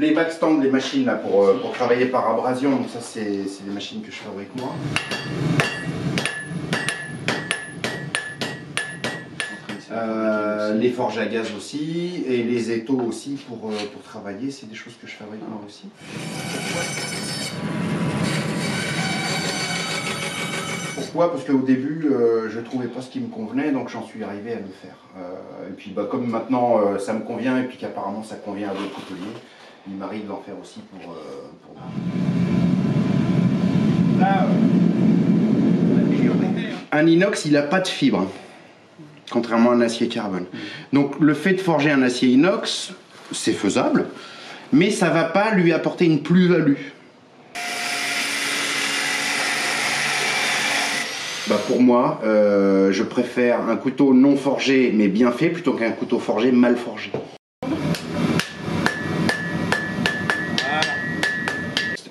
Les backstands, les machines là, pour travailler par abrasion, donc ça c'est des machines que je fabrique moi. Les forges à gaz aussi, et les étaux aussi pour travailler, c'est des choses que je fabrique moi aussi. Pourquoi? Parce qu'au début, je ne trouvais pas ce qui me convenait, donc j'en suis arrivé à le faire. Et puis bah, comme maintenant ça me convient, et puis qu'apparemment ça convient à d'autres couteliers, il m'arrive d'en faire aussi pour Là, un inox, il n'a pas de fibre, contrairement à un acier carbone. Donc le fait de forger un acier inox, c'est faisable, mais ça ne va pas lui apporter une plus-value. Bah pour moi, je préfère un couteau non forgé mais bien fait plutôt qu'un couteau forgé mal forgé.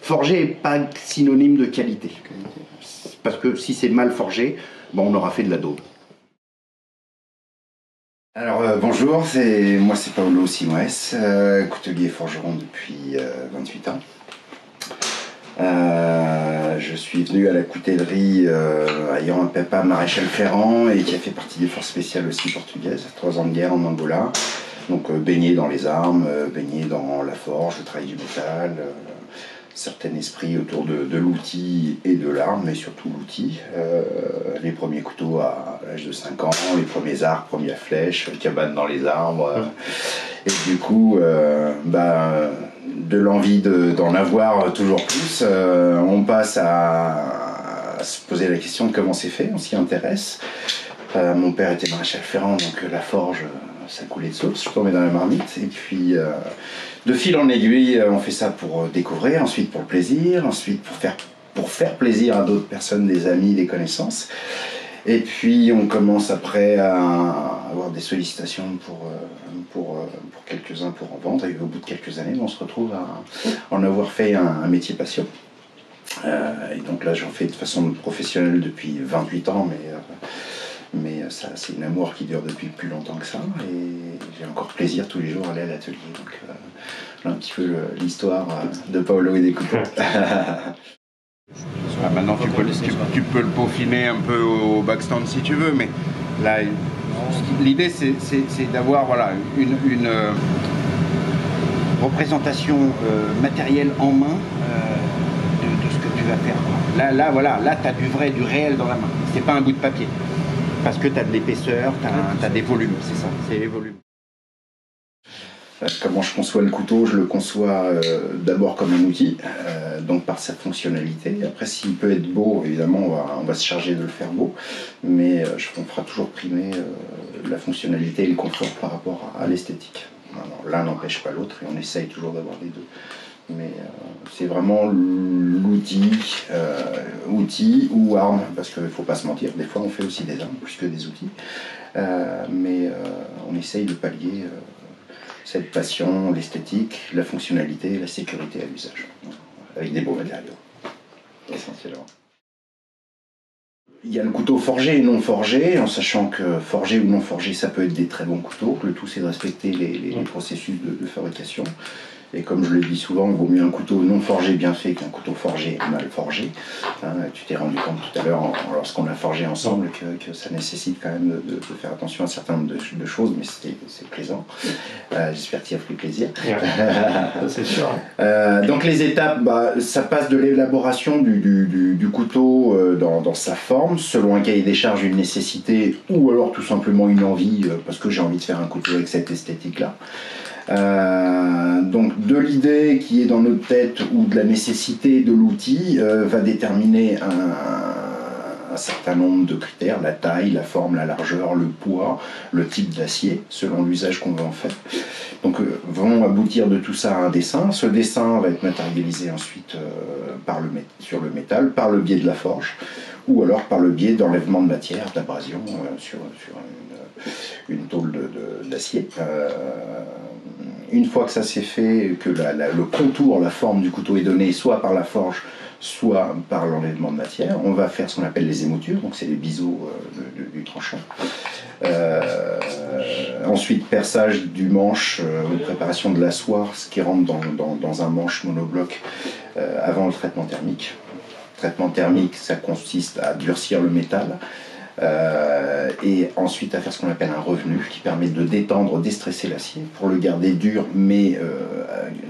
Forgé n'est pas synonyme de qualité. Parce que si c'est mal forgé, bon, on aura fait de la daube. Alors bonjour, moi c'est Paolo Simoes, coutelier forgeron depuis 28 ans. Je suis venu à la coutellerie ayant un papa maréchal ferrant et qui a fait partie des forces spéciales aussi portugaises, 3 ans de guerre en Angola. Donc baigné dans les armes, baigné dans la forge, le travail du métal, certain esprit autour de l'outil et de l'arme, mais surtout l'outil. Les premiers couteaux à l'âge de 5 ans, les premiers arcs, premières flèches, cabane dans les arbres. Et du coup, de l'envie d'en avoir toujours plus, on passe à se poser la question de comment c'est fait, on s'y intéresse. Mon père était maréchal ferrant, donc la forge, ça coulait de source, je tombais dans la marmite. Et puis, de fil en aiguille, on fait ça pour découvrir, ensuite pour le plaisir, ensuite pour faire plaisir à d'autres personnes, des amis, des connaissances. Et puis on commence après à avoir des sollicitations pour quelques-uns pour en vendre. Et au bout de quelques années, on se retrouve à en avoir fait un métier passion. Et donc là, j'en fais de façon professionnelle depuis 28 ans, mais ça, c'est un amour qui dure depuis plus longtemps que ça. Et j'ai encore plaisir tous les jours à aller à l'atelier. Donc voilà un petit peu l'histoire de Paolo et des couteaux. Maintenant, tu peux le peaufiner un peu au backstand si tu veux, mais là, l'idée c'est d'avoir voilà, une représentation matérielle en main de ce que tu vas faire. Là tu as du vrai, du réel dans la main. C'est pas un bout de papier. Parce que tu as de l'épaisseur, tu as des volumes, c'est ça, c'est les volumes. Comment je conçois le couteau? Je le conçois d'abord comme un outil, donc par sa fonctionnalité. Après, s'il peut être beau, évidemment, on va se charger de le faire beau, mais on fera toujours primer la fonctionnalité et le confort par rapport à l'esthétique. L'un n'empêche pas l'autre et on essaye toujours d'avoir les deux. Mais c'est vraiment l'outil, outil ou arme, parce qu'il ne faut pas se mentir, des fois on fait aussi des armes plus que des outils, mais on essaye de pallier cette passion, l'esthétique, la fonctionnalité, la sécurité à l'usage, avec des beaux matériaux, essentiellement. Il y a le couteau forgé et non forgé, en sachant que forgé ou non forgé, ça peut être des très bons couteaux. Le tout, c'est de respecter les processus de fabrication. Et comme je le dis souvent, il vaut mieux un couteau non forgé bien fait qu'un couteau forgé mal forgé. Tu t'es rendu compte tout à l'heure, lorsqu'on a forgé ensemble, que ça nécessite quand même de faire attention à un certain nombre de choses, mais c'est plaisant. J'espère qu'il y a pris plaisir. C'est sûr. Donc les étapes, ça passe de l'élaboration du couteau dans sa forme, selon un cahier des charges, une nécessité, ou alors tout simplement une envie, parce que j'ai envie de faire un couteau avec cette esthétique-là. Donc de l'idée qui est dans notre tête ou de la nécessité de l'outil va déterminer un certain nombre de critères, la taille, la forme, la largeur, le poids, le type d'acier, selon l'usage qu'on veut en faire. Donc vont aboutir de tout ça à un dessin. Ce dessin va être matérialisé ensuite sur le métal par le biais de la forge ou alors par le biais d'enlèvement de matière, d'abrasion sur une tôle d'acier. Une fois que ça s'est fait, que le contour, la forme du couteau est donné soit par la forge, soit par l'enlèvement de matière, on va faire ce qu'on appelle les émoutures, donc c'est les biseaux du tranchant. Ensuite, perçage du manche ou préparation de l'asseoir, ce qui rentre dans un manche monobloc avant le traitement thermique. Le traitement thermique, ça consiste à durcir le métal et ensuite à faire ce qu'on appelle un revenu qui permet de détendre, déstresser l'acier pour le garder dur mais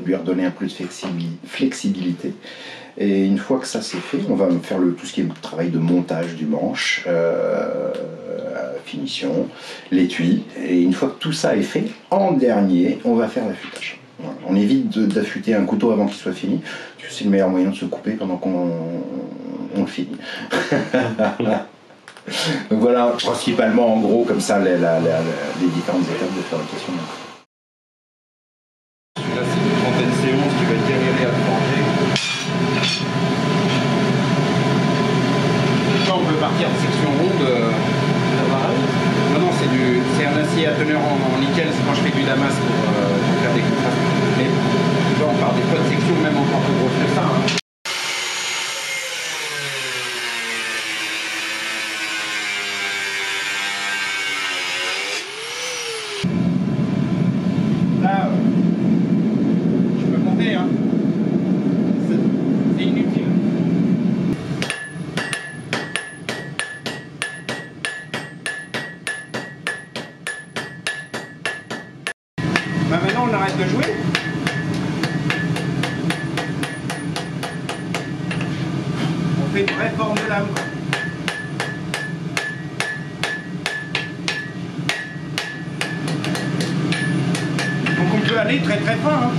lui redonner un peu de flexibilité. Et une fois que ça c'est fait, on va faire tout ce qui est le travail de montage du manche, finition, l'étui. Et une fois que tout ça est fait, en dernier, on va faire l'affûtage. Voilà. On évite d'affûter un couteau avant qu'il soit fini, parce que c'est le meilleur moyen de se couper pendant qu'on le finit. Donc voilà, principalement en gros comme ça les différentes étapes de fabrication. Là c'est une trentaine C11 qui va être galéré à forger. Là on peut partir en section ronde. Non, c'est un acier à teneur en nickel, c'est quand je fais du damas pour faire des contrastes. Mais là on part des fois de section même encore plus grosses que ça. Hein. Là, je peux compter, hein. C'est inutile. Bah maintenant on arrête de jouer. On fait une vraie forme de lame. Donc on peut aller très très fin. Hein.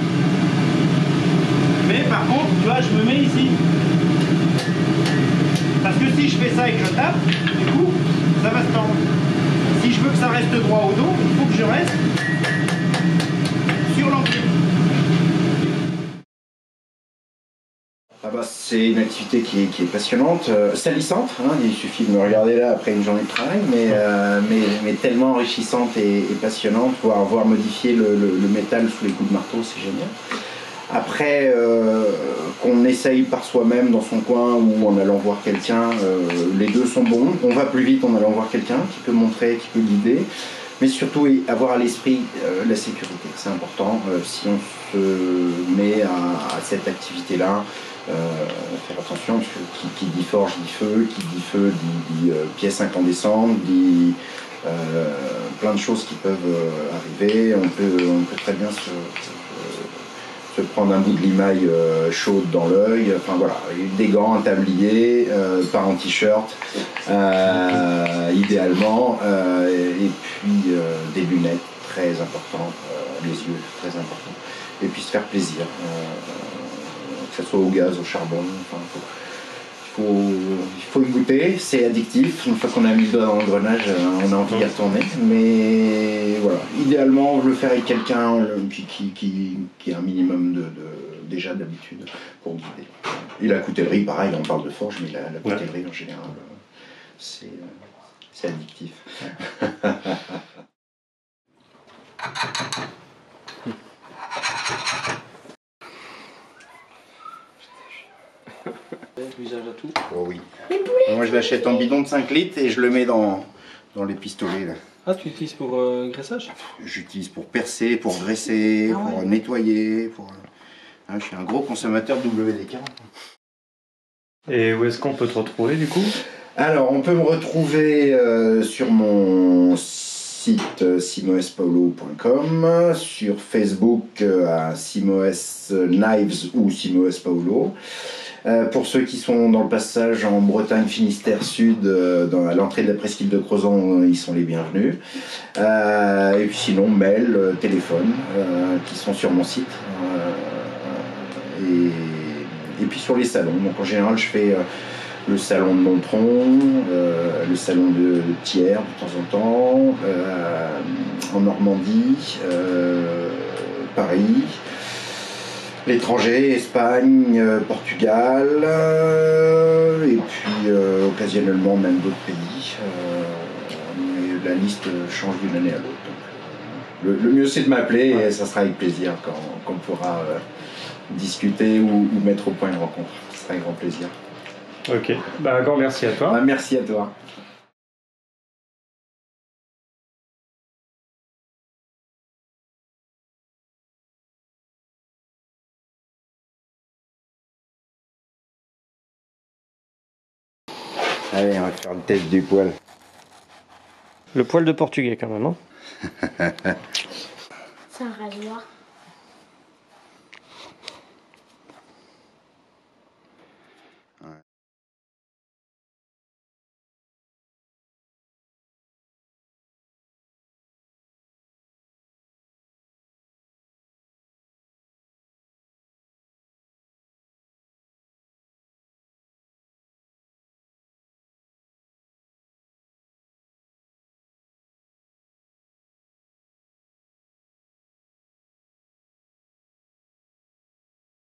Mais par contre, tu vois, je me mets ici. Parce que si je fais ça et que je tape, du coup, ça va se tendre. Si je veux que ça reste droit au dos, il faut que je reste sur l'entrée. Ah bah, c'est une activité qui est passionnante, salissante, hein, il suffit de me regarder là après une journée de travail, mais tellement enrichissante et passionnante, voir modifier le métal sous les coups de marteau, c'est génial. Après, qu'on essaye par soi-même dans son coin ou en allant voir quelqu'un, les deux sont bons. On va plus vite en allant voir quelqu'un qui peut montrer, qui peut guider, mais surtout avoir à l'esprit la sécurité. C'est important. Si on se met à cette activité-là, faire attention, parce que qui dit forge dit feu, qui dit feu dit pièces incandescentes, dit plein de choses qui peuvent arriver. On peut très bien se prendre un bout de limaille chaude dans l'œil, enfin voilà, des gants, un tablier, pas en t-shirt, idéalement, et puis des lunettes, très important, les yeux, très important, et puis se faire plaisir, que ce soit au gaz, au charbon, enfin, il faut y goûter, c'est addictif, une fois qu'on a mis le doigt dans l'engrenage, on a envie d'y retourner, mais voilà, idéalement le faire avec quelqu'un qui a un minimum déjà d'habitude pour guider. Et la coutellerie, pareil, on parle de forge, mais la coutellerie en général, c'est addictif. Usage à tout. Oh oui. Moi je l'achète en bidon de 5 litres et je le mets dans les pistolets là. Ah, tu utilises pour graissage? J'utilise pour percer, pour graisser, pour nettoyer. Je suis un gros consommateur de WD-40. Et où est-ce qu'on peut te retrouver du coup? Alors on peut me retrouver sur mon site simoespaulo.com, sur Facebook à Simoes Knives ou Simoes Paulo. Pour ceux qui sont dans le passage en Bretagne, Finistère Sud, à l'entrée de la presqu'île de Crozon, ils sont les bienvenus. Et puis sinon, mail, téléphone, qui sont sur mon site. Et puis sur les salons. Donc en général, je fais le salon de Nontron, le salon de Thiers de temps en temps, en Normandie, Paris. L'étranger, Espagne, Portugal, et puis occasionnellement même d'autres pays. Mais la liste change d'une année à l'autre. Le mieux c'est de m'appeler et ça sera avec plaisir quand on pourra discuter ou mettre au point une rencontre. Ce sera avec grand plaisir. Ok, bah encore merci à toi. Merci à toi. faire le test du poil. Le poil de portugais quand même, hein. C'est un rasoir.